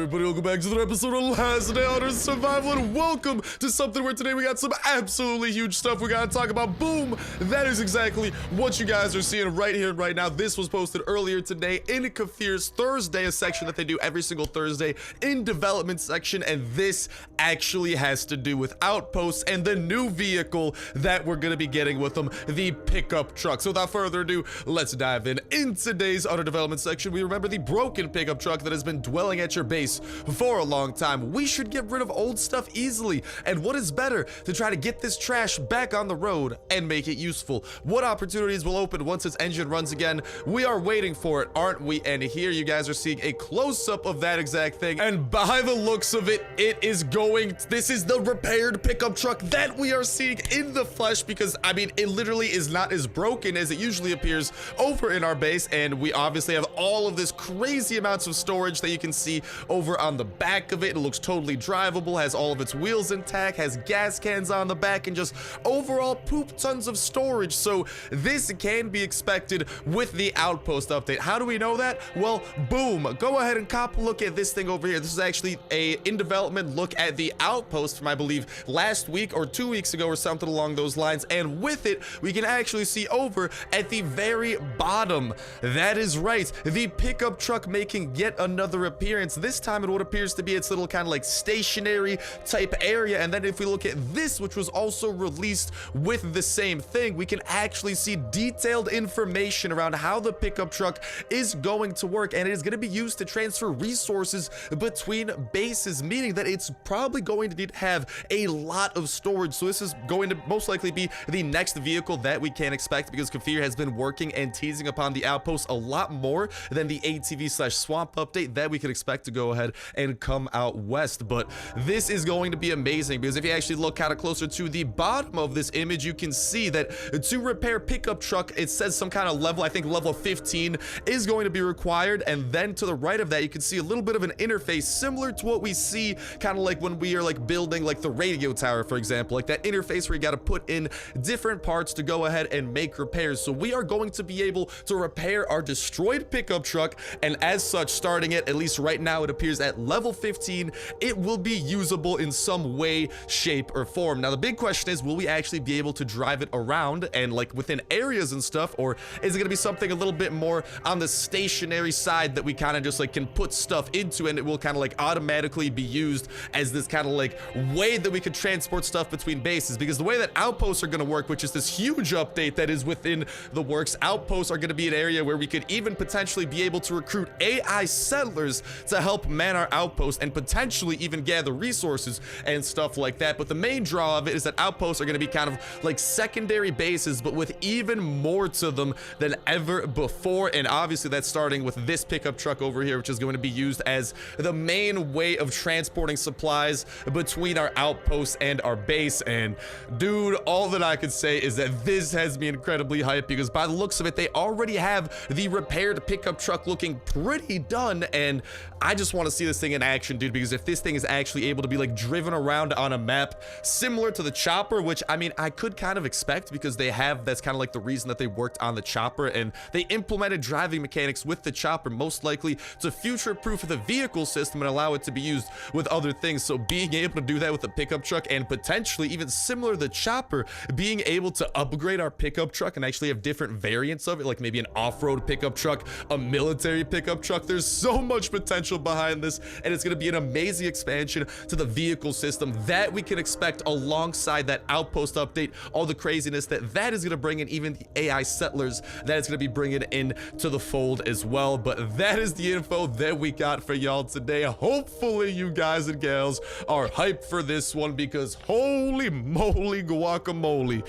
everybody? Welcome back to another episode of Last Day on Earth Survival, and welcome to something where today we got some absolutely huge stuff we gotta talk about. Boom! That is exactly what you guys are seeing right here and right now. This was posted earlier today in Kafir's Thursday, a section that they do every single Thursday in development section, and this actually has to do with Outposts and the new vehicle that we're gonna be getting with them, the pickup truck. So without further ado, let's dive in. In today's under development section, we remember the broken pickup truck that has been dwelling at your base for a long time. We should get rid of old stuff easily, and what is better to try to get this trash back on the road and make it useful? What opportunities will open once its engine runs again? We are waiting for it, aren't we? And here you guys are seeing a close-up of that exact thing, and by the looks of it, this is the repaired pickup truck that we are seeing in the flesh, because I mean, it literally is not as broken as it usually appears over in our base, and we obviously have all of this crazy amounts of storage that you can see over on the back of it. It looks totally drivable, has all of its wheels intact, has gas cans on the back, and just overall poop tons of storage. So this can be expected with the Outpost update. How do we know that? Well, boom, go ahead and cop a look at this thing over here. This is actually a in development look at the Outpost from, I believe, last week or 2 weeks ago or something along those lines, and with it we can actually see over at the very bottom, that is right, the pickup truck making yet another appearance, this time in what appears to be its little kind of like stationary type area. And then if we look at this, which was also released with the same thing, we can actually see detailed information around how the pickup truck is going to work, and it is going to be used to transfer resources between bases, meaning that it's probably going to need to have a lot of storage. So this is going to most likely be the next vehicle that we can expect, because Kafir has been working and teasing upon the Outpost a lot more than the ATV/swamp update that we could expect to go ahead and come out west. But this is going to be amazing, because if you actually look kind of closer to the bottom of this image, you can see that to repair pickup truck, it says some kind of level, I think level 15 is going to be required. And then to the right of that, you can see a little bit of an interface similar to what we see kind of like when we are like building like the radio tower, for example, like that interface where you got to put in different parts to go ahead and make repairs. So we are going to be able to repair our destroyed pickup truck, and as such, starting it, at least right now, it appears at level 15, it will be usable in some way, shape, or form. Now the big question is, will we actually be able to drive it around and like within areas and stuff, or is it going to be something a little bit more on the stationary side that we kind of just like can put stuff into, and it will kind of like automatically be used as this kind of like way that we could transport stuff between bases? Because the way that outposts are going to work, which is this huge update that is within the works, outposts are going to be an area where we could even potentially be able to recruit AI settlers to help man our outposts and potentially even gather resources and stuff like that. But the main draw of it is that outposts are going to be kind of like secondary bases, but with even more to them than ever before. And obviously that's starting with this pickup truck over here, which is going to be used as the main way of transporting supplies between our outposts and our base. And dude, all that I could say is that this has me incredibly hyped, because by the looks of it, they already have the repaired pickup truck looking pretty done, and I just want to see this thing in action, dude, because if this thing is actually able to be like driven around on a map similar to the chopper, which I mean I could kind of expect, because they have, that's kind of like the reason that they worked on the chopper, and they implemented driving mechanics with the chopper most likely to future-proof the vehicle system and allow it to be used with other things. So being able to do that with the pickup truck, and potentially even similar to the chopper, being able to upgrade our pickup truck and actually have different variants of it, like maybe an off-road pickup truck, a military pickup truck. There's so much potential behind this, and it's going to be an amazing expansion to the vehicle system that we can expect alongside that outpost update. All the craziness that is going to bring in, even the AI settlers that it's going to be bringing in to the fold as well. But that is the info that we got for y'all today. Hopefully you guys and gals are hyped for this one, because holy moly guacamole,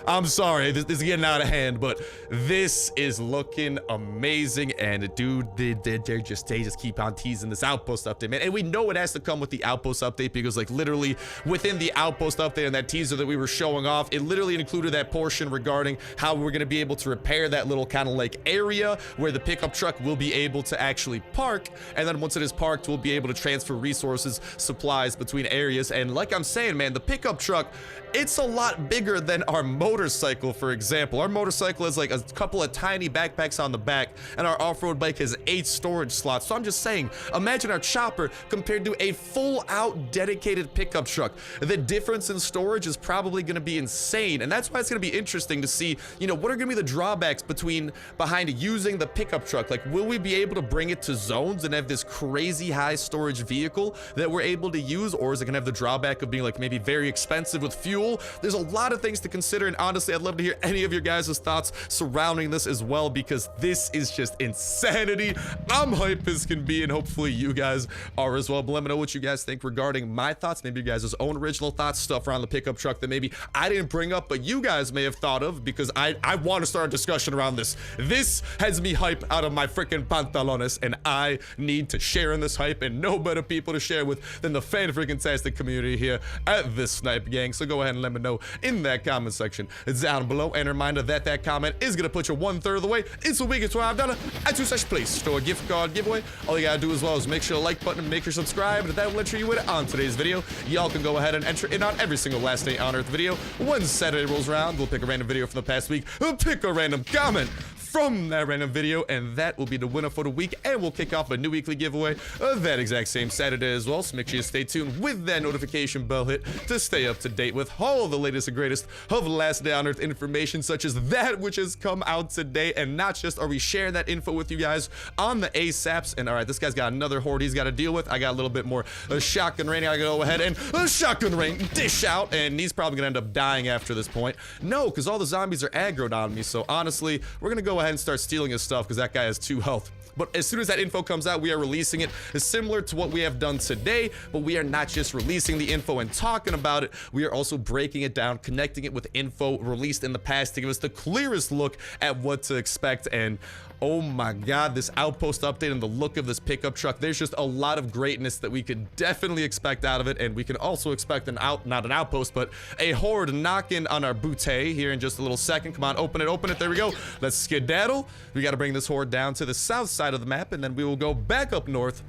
I'm sorry, this is getting out of hand, but this is looking amazing. And dude, they just keep on teasing this outpost update, man. And we know it has to come with the outpost update, because like literally within the outpost update and that teaser that we were showing off, it literally included that portion regarding how we're going to be able to repair that little kind of like area where the pickup truck will be able to actually park. And then once it is parked, we'll be able to transfer resources, supplies between areas. And like I'm saying, man, the pickup truck, it's a lot bigger than our motor motorcycle, for example. Our motorcycle has like a couple of tiny backpacks on the back, and our off-road bike has 8 storage slots. So I'm just saying, imagine our chopper compared to a full-out dedicated pickup truck. The difference in storage is probably going to be insane, and that's why it's going to be interesting to see, you know, what are going to be the drawbacks behind using the pickup truck. Like, will we be able to bring it to zones and have this crazy high storage vehicle that we're able to use, or is it gonna have the drawback of being like maybe very expensive with fuel? There's a lot of things to consider, and honestly, I'd love to hear any of your guys' thoughts surrounding this as well, because this is just insanity. I'm hype as can be, and hopefully you guys are as well. But let me know what you guys think regarding my thoughts, maybe you guys' own original thoughts, stuff around the pickup truck that maybe I didn't bring up, but you guys may have thought of, because I want to start a discussion around this. This has me hype out of my freaking pantalones, and I need to share in this hype, and no better people to share with than the fan-freaking-tastic community here at this Snipe Gang. So go ahead and let me know in that comment section down below, and a reminder that that comment is gonna put you 1/3 of the way into a week $12 at Place Store gift card giveaway. All you gotta do as well is make sure the like button and make sure subscribe, and that will enter you in on today's video. Y'all can go ahead and enter in on every single Last Day on Earth video. When Saturday rolls around, we'll pick a random video from the past week, pick a random comment from that random video, and that will be the winner for the week, and we'll kick off a new weekly giveaway that exact same Saturday as well. So make sure you stay tuned with that notification bell hit to stay up to date with all the latest and greatest of Last Day on Earth information, such as that which has come out today. And not just are we sharing that info with you guys on the ASAPs, and all right, this guy's got another horde he's got to deal with. I got a little bit more shotgun rain. I gotta go ahead and shotgun rain dish out, and he's probably gonna end up dying after this point. No, because all the zombies are aggroed on me. So honestly, we're gonna go ahead and start stealing his stuff, because that guy has 2 health. But as soon as that info comes out, we are releasing it. It's similar to what we have done today, but we are not just releasing the info and talking about it. We are also breaking it down, connecting it with info released in the past to give us the clearest look at what to expect. And oh my god, this outpost update and the look of this pickup truck, there's just a lot of greatness that we could definitely expect out of it. And we can also expect not an outpost, but a horde knocking on our bootay here in just a little second. Come on, open it, there we go. Let's skedaddle. We got to bring this horde down to the south side of the map, and then we will go back up north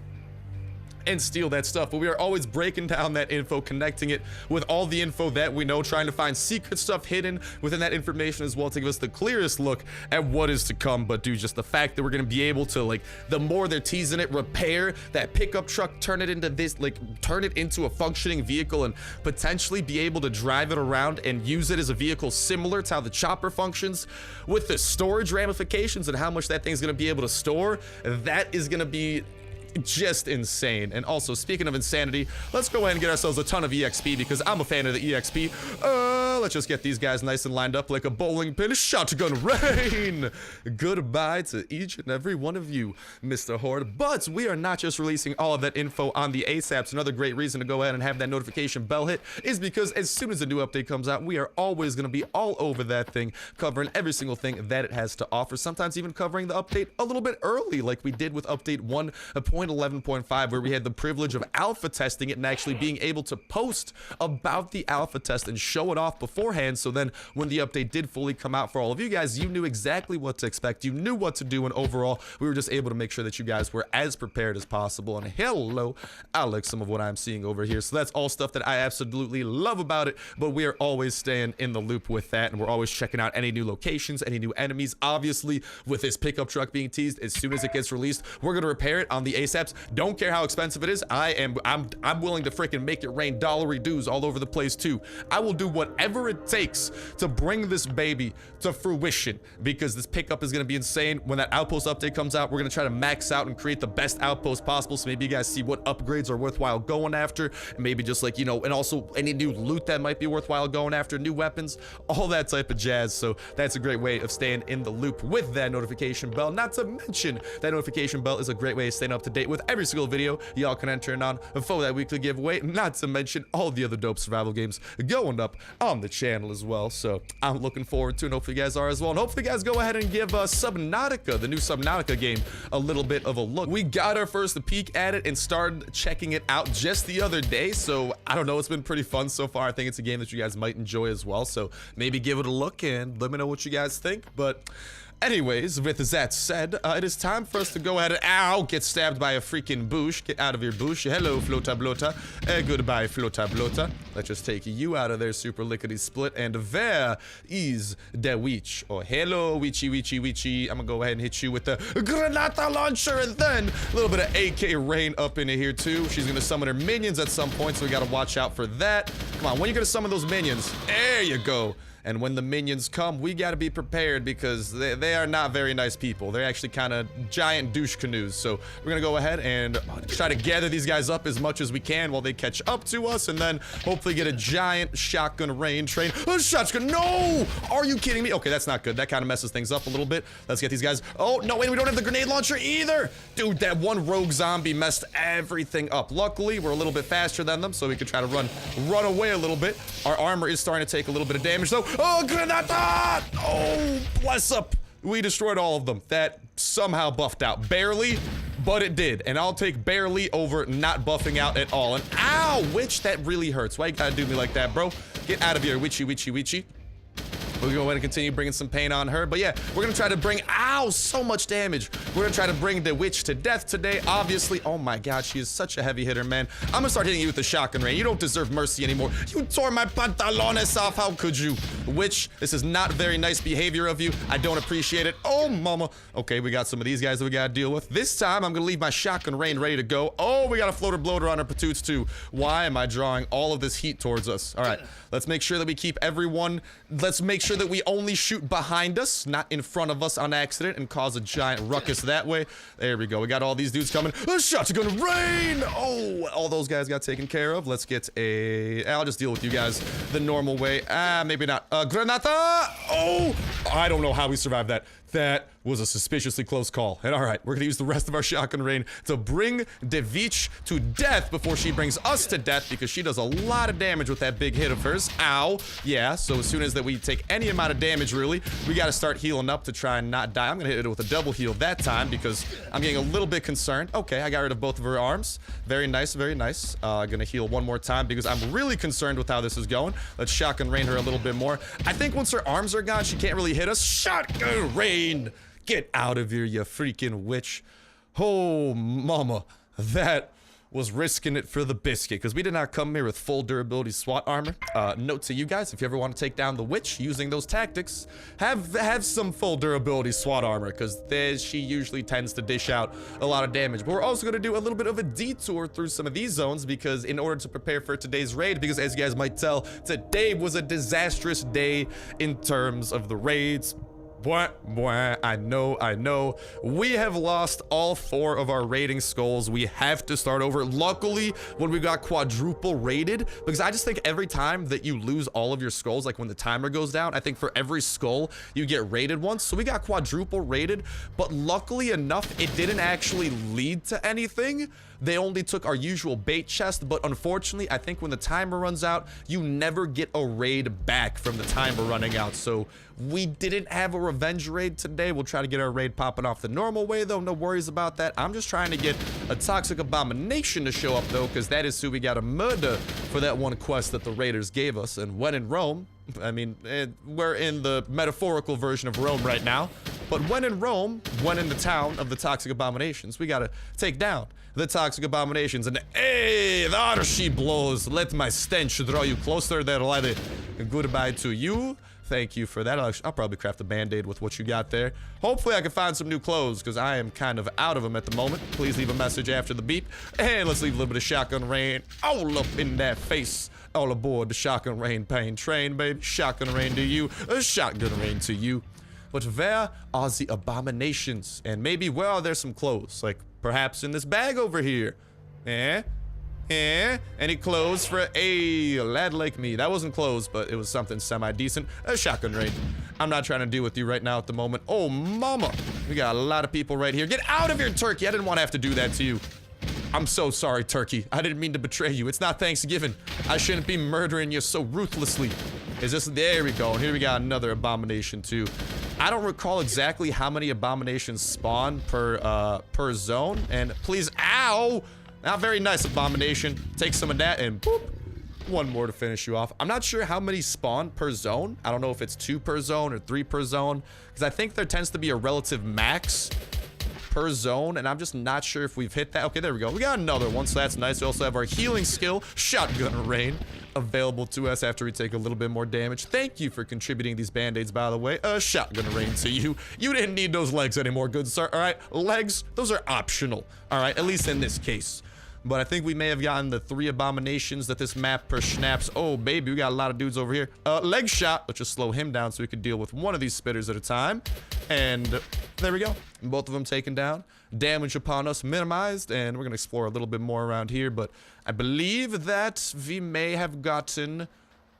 and steal that stuff. But we are always breaking down that info, connecting it with all the info that we know, trying to find secret stuff hidden within that information as well to give us the clearest look at what is to come. But dude, just the fact that we're gonna be able to, like, the more they're teasing it, repair that pickup truck, turn it into this, like, turn it into a functioning vehicle, and potentially be able to drive it around and use it as a vehicle similar to how the chopper functions, with the storage ramifications and how much that thing's gonna be able to store, that is gonna be just insane. And also, speaking of insanity, let's go ahead and get ourselves a ton of EXP, because I'm a fan of the EXP. Let's just get these guys nice and lined up like a bowling pin. Shotgun rain. Goodbye to each and every one of you, Mr. Horde. But we are not just releasing all of that info on the ASAPs. Another great reason to go ahead and have that notification bell hit is because as soon as a new update comes out, we are always going to be all over that thing, covering every single thing that it has to offer, sometimes even covering the update a little bit early, like we did with update 1.11.5, where we had the privilege of alpha testing it and actually being able to post about the alpha test and show it off beforehand. So then when the update did fully come out for all of you guys, you knew exactly what to expect, you knew what to do, and overall we were just able to make sure that you guys were as prepared as possible. And hello, I like some of what I'm seeing over here. So that's all stuff that I absolutely love about it, but we are always staying in the loop with that, and we're always checking out any new locations, any new enemies. Obviously, with this pickup truck being teased, as soon as it gets released, we're gonna repair it on the ASAPs. Don't care how expensive it is. I'm willing to freaking make it rain dollary dues all over the place too. I will do whatever it takes to bring this baby to fruition, because this pickup is going to be insane. When that outpost update comes out, we're going to try to max out and create the best outpost possible, so maybe you guys see what upgrades are worthwhile going after, and maybe just, like, you know, and also any new loot that might be worthwhile going after, new weapons, all that type of jazz. So that's a great way of staying in the loop with that notification bell. Not to mention, that notification bell is a great way of staying up to date with every single video y'all can enter in on for that weekly giveaway, not to mention all the other dope survival games going up on the channel as well. So I'm looking forward to it, and hopefully you guys are as well. And hopefully you guys go ahead and give Subnautica, the new Subnautica game, a little bit of a look. We got our first peek at it and started checking it out just the other day, so I don't know, it's been pretty fun so far. I think it's a game that you guys might enjoy as well, so maybe give it a look and let me know what you guys think. But Anyways, with that said, it is time for us to go ahead and, ow, get stabbed by a freaking bush. Get out of your bush. Hello, Flota Blota. Goodbye, Flota Blota. Let's just take you out of there, super lickety split. And there is the witch. Oh, hello, witchy, witchy, witchy. I'm gonna go ahead and hit you with the granata launcher, and then a little bit of AK rain up into here too. She's gonna summon her minions at some point, so we gotta watch out for that. Come on, when you gonna summon those minions? There you go. And when the minions come, we gotta be prepared because they are not very nice people. They're actually kind of giant douche canoes. So we're gonna go ahead and try to gather these guys up as much as we can while they catch up to us, and then hopefully get a giant shotgun rain train. Oh, shotgun, no! Are you kidding me? Okay, that's not good. That kind of messes things up a little bit. Let's get these guys. Oh, no, wait, we don't have the grenade launcher either! Dude, that one rogue zombie messed everything up. Luckily, we're a little bit faster than them, so we can try to run away a little bit. Our armor is starting to take a little bit of damage, though. Oh, granata! Oh, bless up. We destroyed all of them. That somehow buffed out. Barely, but it did. And I'll take barely over not buffing out at all. And ow, witch, that really hurts. Why you gotta do me like that, bro? Get out of here, witchy, witchy, witchy. We'll go ahead and continue bringing some pain on her. But yeah, we're gonna try to bring, ow, so much damage. We're gonna try to bring the witch to death today, obviously. Oh my god, she is such a heavy hitter, man. I'm gonna start hitting you with the shotgun rain. You don't deserve mercy anymore. You tore my pantalones off, how could you? Witch, this is not very nice behavior of you. I don't appreciate it. Oh, mama. Okay, we got some of these guys that we gotta deal with. This time, I'm gonna leave my shotgun rain ready to go. Oh, we got a floater bloater on our patoots too. Why am I drawing all of this heat towards us? All right, let's make sure that we keep everyone, let's make sure that we only shoot behind us, not in front of us on accident, and cause a giant ruckus that way. There we go. We got all these dudes coming. Oh, shotgun rain! Oh, all those guys got taken care of. Let's get a, I'll just deal with you guys the normal way. Maybe not. Granata! Oh, I don't know how we survived that. That was a suspiciously close call. And all right, we're gonna use the rest of our shotgun rain to bring the witch to death before she brings us to death, because she does a lot of damage with that big hit of hers. Ow. Yeah, so as soon as that we take any amount of damage, really, we gotta start healing up to try and not die. I'm gonna hit it with a double heal that time because I'm getting a little bit concerned. Okay, I got rid of both of her arms. Very nice, very nice. Gonna heal one more time because I'm really concerned with how this is going. Let's shotgun rain her a little bit more. I think once her arms are gone, she can't really hit us. Shotgun rain! Get out of here, you freaking witch. Oh, mama. That was risking it for the biscuit, because we did not come here with full durability SWAT armor. Note to you guys, if you ever want to take down the witch using those tactics, have some full durability SWAT armor, because she usually tends to dish out a lot of damage. But we're also going to do a little bit of a detour through some of these zones, because in order to prepare for today's raid, because as you guys might tell, today was a disastrous day in terms of the raids. I know. We have lost all 4 of our raiding skulls. We have to start over. Luckily, when we got quadruple raided, because I just think every time that you lose all of your skulls, like when the timer goes down, I think for every skull, you get raided once. So we got quadruple raided, but luckily enough, it didn't actually lead to anything. They only took our usual bait chest, but unfortunately, I think when the timer runs out, you never get a raid back from the timer running out. So we didn't have a revenge raid today. We'll try to get our raid popping off the normal way, though. No worries about that. I'm just trying to get a toxic abomination to show up, though, because that is who we got to murder for that one quest that the raiders gave us. And when in Rome, I mean, we're in the metaphorical version of Rome right now, but when in Rome, when in the town of the toxic abominations, we gotta take down the toxic abominations. And hey, there she blows. Let my stench draw you closer there, lady. Goodbye to you. Thank you for that. I'll probably craft a band-aid with what you got there. Hopefully I can find some new clothes, because I am kind of out of them at the moment. Please leave a message after the beep. And let's leave a little bit of shotgun rain all up in that face. All aboard the shotgun rain pain train, baby. Shotgun rain to you. A shotgun rain to you. But where are the abominations? And maybe where are there some clothes? Like perhaps in this bag over here. Any clothes for a lad like me? That wasn't clothes, but it was something semi-decent. A shotgun rain. I'm not trying to deal with you right now at the moment. Oh, mama. We got a lot of people right here. Get out of here, turkey. I didn't want to have to do that to you. I'm so sorry, turkey. I didn't mean to betray you. It's not Thanksgiving. I shouldn't be murdering you so ruthlessly. Is this? There we go. And here we got another abomination, too. I don't recall exactly how many abominations spawn per zone. And please, ow! Not very nice, abomination. Take some of that and boop. one more to finish you off. I'm not sure how many spawn per zone. I don't know if it's 2 per zone or 3 per zone, because I think there tends to be a relative max per zone, and I'm just not sure if we've hit that. Okay, there we go. We got another one, so that's nice. We also have our healing skill, Shotgun Rain, available to us after we take a little bit more damage. Thank you for contributing these band-aids, by the way. Shotgun Rain to you. You didn't need those legs anymore, good sir. All right, legs, those are optional. All right, at least in this case. But I think we may have gotten the 3 abominations that this map snaps. Oh, baby, we got a lot of dudes over here. Leg shot. Let's just slow him down so we can deal with one of these spitters at a time. And there we go. Both of them taken down. Damage upon us minimized. And we're going to explore a little bit more around here. But I believe that we may have gotten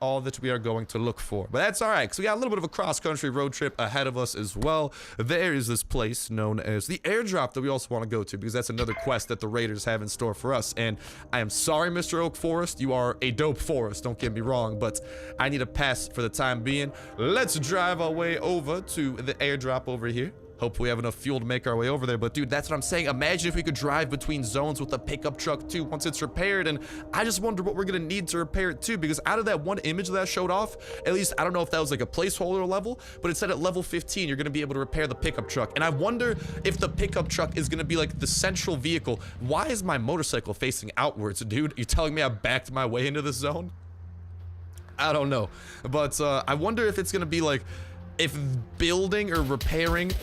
all that we are going to look for, but that's all right, because we got a little bit of a cross-country road trip ahead of us as well. There is this place known as the airdrop that we also want to go to, because that's another quest that the raiders have in store for us. And I am sorry, Mr. Oak Forest, you are a dope forest, don't get me wrong, but I need a pass for the time being. Let's drive our way over to the airdrop over here. Hopefully we have enough fuel to make our way over there. But dude, that's what I'm saying. Imagine if we could drive between zones with a pickup truck too once it's repaired. And I just wonder what we're gonna need to repair it too, because out of that one image that I showed off, at least I don't know if that was like a placeholder level, but it said at level 15 you're gonna be able to repair the pickup truck. And I wonder if the pickup truck is gonna be like the central vehicle. Why is my motorcycle facing outwards, dude? You're telling me I backed my way into this zone? I don't know, but I wonder if it's gonna be like, if building or repairing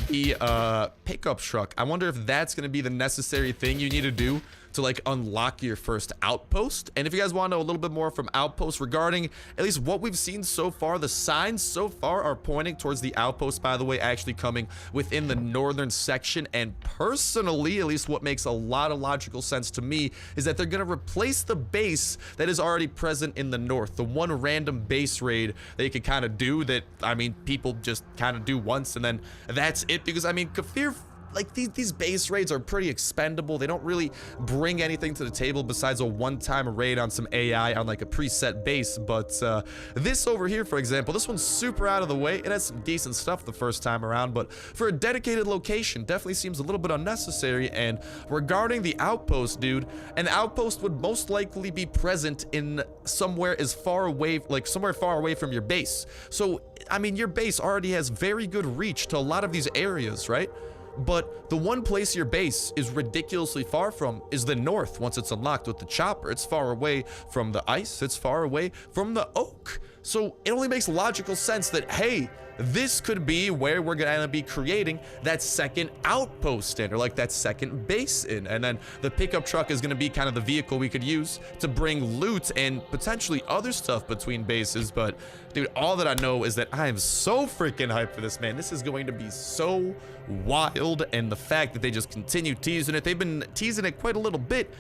the pickup truck, I wonder if that's going to be the necessary thing you need to do to like unlock your first outpost. And if you guys want to know a little bit more from Outpost regarding at least what we've seen so far, the signs so far are pointing towards the outpost, by the way, actually coming within the northern section. And personally, at least what makes a lot of logical sense to me is that they're going to replace the base that is already present in the north, the one random base raid they could kind of do that, I mean, people just kind of do once and then that's it. Because I mean, Kafir, like these base raids are pretty expendable. They don't really bring anything to the table besides a one-time raid on some AI on like a preset base. But this over here, for example, this one's super out of the way. It has some decent stuff the first time around, but for a dedicated location, definitely seems a little bit unnecessary. And regarding the outpost, dude, an outpost would most likely be present in somewhere as far away, like somewhere far away from your base. So, I mean, your base already has very good reach to a lot of these areas, right? But the one place your base is ridiculously far from is the north. Once it's unlocked with the chopper, it's far away from the ice, it's far away from the oak. So it only makes logical sense that, hey, this could be where we're gonna be creating that second outpost in, or like that second base in. And then the pickup truck is gonna be kind of the vehicle we could use to bring loot and potentially other stuff between bases. But dude, all that I know is that I am so freaking hyped for this, man. This is going to be so wild. And the fact that they just continue teasing it, they've been teasing it quite a little bit.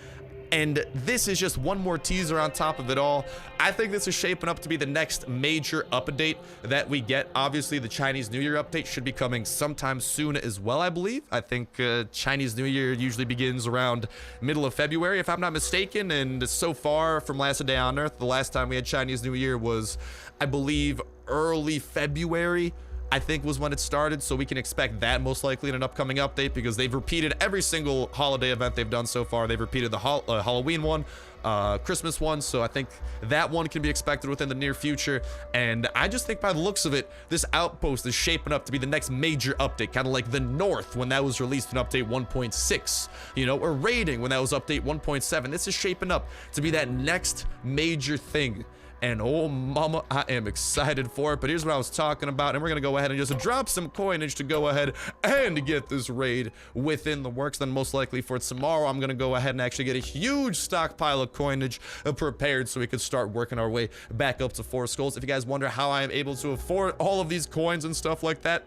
And this is just one more teaser on top of it all. I think this is shaping up to be the next major update that we get. Obviously, the Chinese New Year update should be coming sometime soon as well, I believe. I think Chinese New Year usually begins around middle of February, if I'm not mistaken. And so far from last day on Earth, the last time we had Chinese New Year was, I believe, early February. I think was when it started, so we can expect that most likely in an upcoming update, because they've repeated every single holiday event they've done so far. They've repeated the Halloween one, Christmas one, so I think that one can be expected within the near future. And I just think by the looks of it, this outpost is shaping up to be the next major update, kind of like the North when that was released in update 1.6, you know, or Raiding when that was update 1.7. This is shaping up to be that next major thing. And oh mama, I am excited for it. But here's what I was talking about, and we're gonna go ahead and just drop some coinage to go ahead and get this raid within the works. Then most likely for tomorrow, I'm gonna go ahead and actually get a huge stockpile of coinage prepared so we could start working our way back up to 4 skulls. If you guys wonder how I am able to afford all of these coins and stuff like that,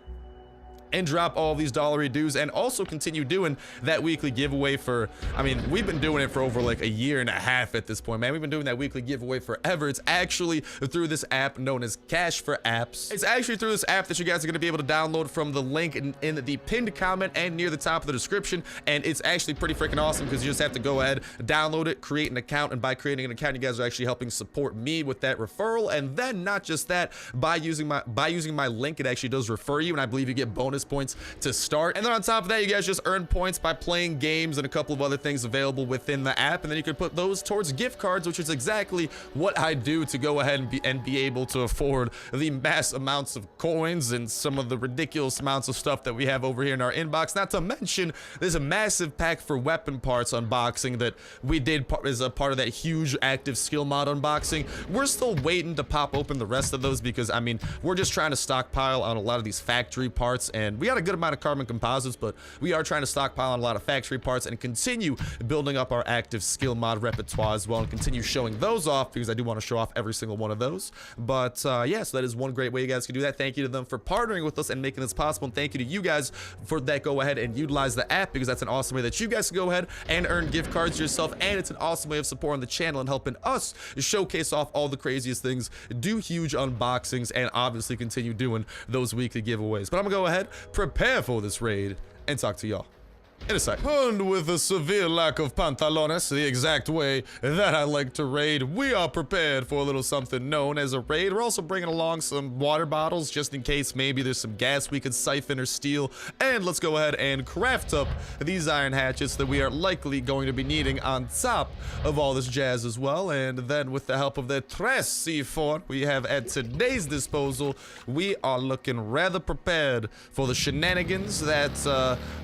and drop all these dollary dues, and also continue doing that weekly giveaway for, I mean, we've been doing it for over like a year and a half at this point, man. We've been doing that weekly giveaway forever. It's actually through this app known as Cash for Apps. It's actually through this app that you guys are going to be able to download from the link in the pinned comment and near the top of the description. And it's actually pretty freaking awesome, because you just have to go ahead, download it, create an account, and by creating an account, you guys are actually helping support me with that referral. And then not just that, by using my link, it actually does refer you, and I believe you get bonus bonus points to start. And then on top of that, you guys just earn points by playing games and a couple of other things available within the app. And then you can put those towards gift cards, which is exactly what I do to go ahead and be able to afford the mass amounts of coins and some of the ridiculous amounts of stuff that we have over here in our inbox. Not to mention, there's a massive pack for weapon parts unboxing that we did as a part of that huge active skill mod unboxing. We're still waiting to pop open the rest of those because, I mean, we're just trying to stockpile on a lot of these factory parts, and we got a good amount of carbon composites, but we are trying to stockpile on a lot of factory parts and continue building up our active skill mod repertoire as well, and continue showing those off because I do want to show off every single one of those. But yeah, so that is one great way you guys can do that. Thank you to them for partnering with us and making this possible, and thank you to you guys for that. Go ahead and utilize the app because that's an awesome way that you guys can go ahead and earn gift cards yourself, and it's an awesome way of supporting the channel and helping us showcase off all the craziest things, do huge unboxings, and obviously continue doing those weekly giveaways. But I'm gonna go ahead, prepare for this raid, and talk to y'all in a sec. And with a severe lack of pantalones, the exact way that I like to raid, we are prepared for a little something known as a raid. We're also bringing along some water bottles just in case maybe there's some gas we could siphon or steal. And let's go ahead and craft up these iron hatchets that we are likely going to be needing on top of all this jazz as well. And then with the help of the Tres C4 we have at today's disposal, we are looking rather prepared for the shenanigans that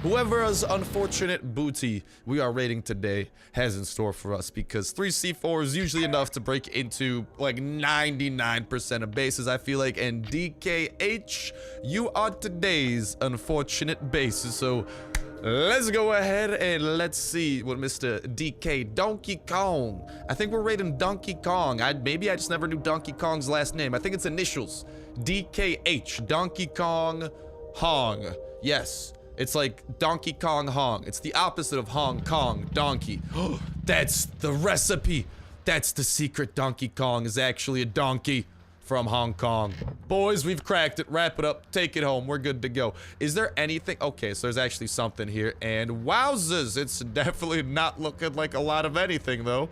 whoever is unfortunate booty we are raiding today has in store for us, because 3C4 is usually enough to break into like 99% of bases, I feel like, and DKH, you are today's unfortunate bases. So let's go ahead and let's see what Mr. DK Donkey Kong. I think we're raiding Donkey Kong. Maybe I just never knew Donkey Kong's last name. I think it's initials. DKH, Donkey Kong Hong. Yes. It's like Donkey Kong Hong. It's the opposite of Hong Kong, donkey. That's the recipe. That's the secret. Donkey Kong is actually a donkey from Hong Kong. Boys, we've cracked it. Wrap it up. Take it home. We're good to go. Is there anything? Okay, so there's actually something here. And wowzers, it's definitely not looking like a lot of anything, though.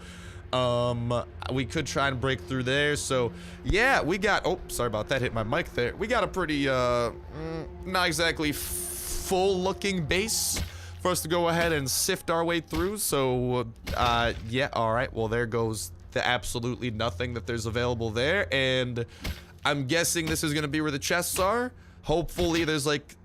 We could try and break through there. So yeah, we got, oh, sorry about that, hit my mic there. We got a pretty not exactly full looking base for us to go ahead and sift our way through. So yeah, all right, well, there goes the absolutely nothing that there's available there, and I'm guessing this is gonna be where the chests are. Hopefully there's like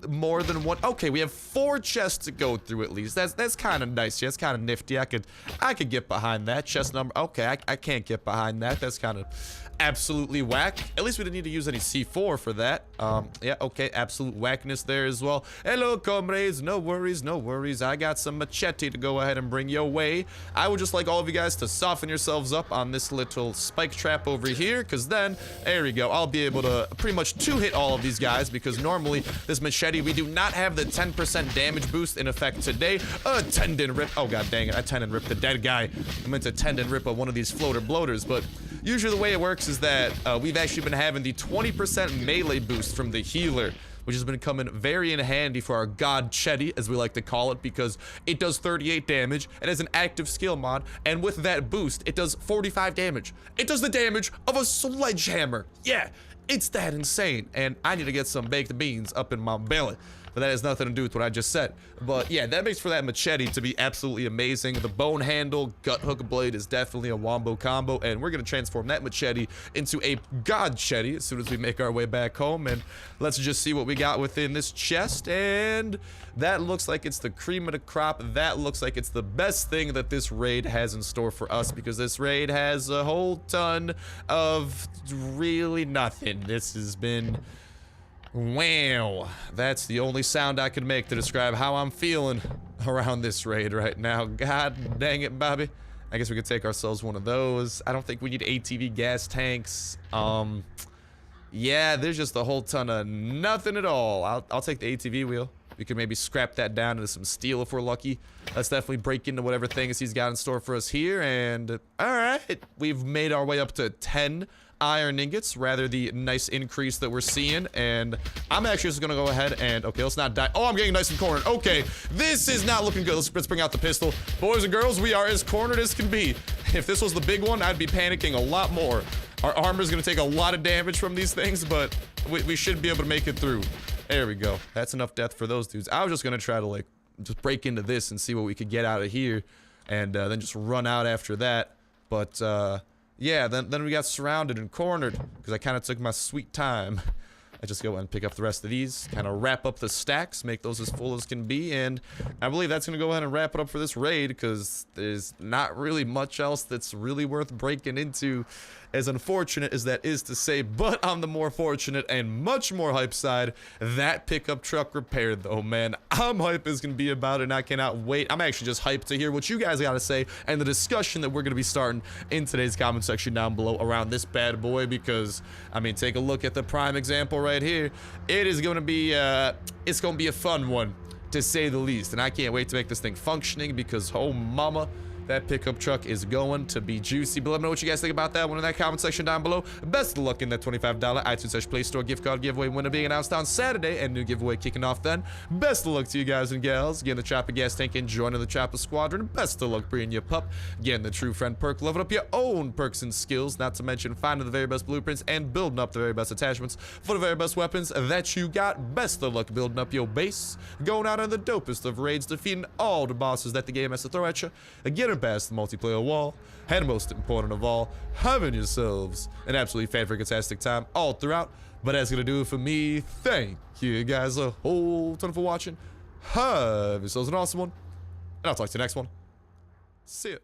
more than one. Okay, we have 4 chests to go through at least. That's kind of nice. Yeah, that's kind of nifty. I could get behind that chest number. Okay, I can't get behind that. That's kind of absolutely whack. At least we didn't need to use any C4 for that. Yeah, okay, absolute whackness there as well. Hello, comrades. No worries, no worries. I got some machete to go ahead and bring your way. I would just like all of you guys to soften yourselves up on this little spike trap over here, because then, there we go, I'll be able to pretty much 2-hit all of these guys, because normally this machete, we do not have the 10% damage boost in effect today. Tendon rip. Oh, god dang it. I tendon rip the dead guy. I meant to tendon rip one of these floater bloaters, but usually the way it works is that we've actually been having the 20% melee boost from the healer, which has been coming very in handy for our god Chetty, as we like to call it, because it does 38 damage and has an active skill mod, and with that boost, it does 45 damage. It does the damage of a sledgehammer. Yeah, it's that insane, and I need to get some baked beans up in my belly. But that has nothing to do with what I just said. But yeah, that makes for that machete to be absolutely amazing. The bone handle, gut hook blade is definitely a wombo combo, and we're gonna transform that machete into a god chetty as soon as we make our way back home. And let's just see what we got within this chest. And that looks like it's the cream of the crop. That looks like it's the best thing that this raid has in store for us, because this raid has a whole ton of really nothing. This has been... wow, that's the only sound I can make to describe how I'm feeling around this raid right now. God dang it, Bobby. I guess we could take ourselves one of those. I don't think we need ATV gas tanks. Yeah, there's just a whole ton of nothing at all. I'll take the ATV wheel. We could maybe scrap that down into some steel if we're lucky. Let's definitely break into whatever things he's got in store for us here. And all right, we've made our way up to 10 iron ingots, rather the nice increase that we're seeing. And I'm actually just gonna go ahead and, okay, let's not die. Oh, I'm getting nice and cornered. Okay, this is not looking good. Let's bring out the pistol. Boys and girls, we are as cornered as can be. If this was the big one, I'd be panicking a lot more. Our armor is gonna take a lot of damage from these things, but we should be able to make it through. There we go. That's enough death for those dudes. I was just gonna try to like just break into this and see what we could get out of here, and then just run out after that. But yeah, then we got surrounded and cornered because I kind of took my sweet time. I just go and pick up the rest of these, kind of wrap up the stacks, make those as full as can be, and I believe that's going to go ahead and wrap it up for this raid, because there's not really much else that's really worth breaking into, as unfortunate as that is to say. But on the more fortunate and much more hype side, that pickup truck repaired though, man. I'm hype as can be about it, and I cannot wait. I'm actually just hyped to hear what you guys got to say, and the discussion that we're going to be starting in today's comment section down below around this bad boy, because, I mean, take a look at the prime example right here. It is going to be, it's going to be a fun one, to say the least, and I can't wait to make this thing functioning, because, oh mama, that pickup truck is going to be juicy. But let me know what you guys think about that one in that comment section down below. Best of luck in that $25 iTunes Play Store gift card giveaway winner being announced on Saturday, and new giveaway kicking off then. Best of luck to you guys and gals getting the chopper gas tank and joining the chopper squadron. Best of luck bringing your pup, getting the true friend perk, leveling up your own perks and skills, not to mention finding the very best blueprints and building up the very best attachments for the very best weapons that you got. Best of luck building up your base, going out on the dopest of raids, defeating all the bosses that the game has to throw at you, getting past the multiplayer wall, and most important of all, having yourselves an absolutely fantastic time all throughout. But that's gonna do it for me. Thank you guys a whole ton for watching. Have yourselves an awesome one, and I'll talk to you next one. See ya.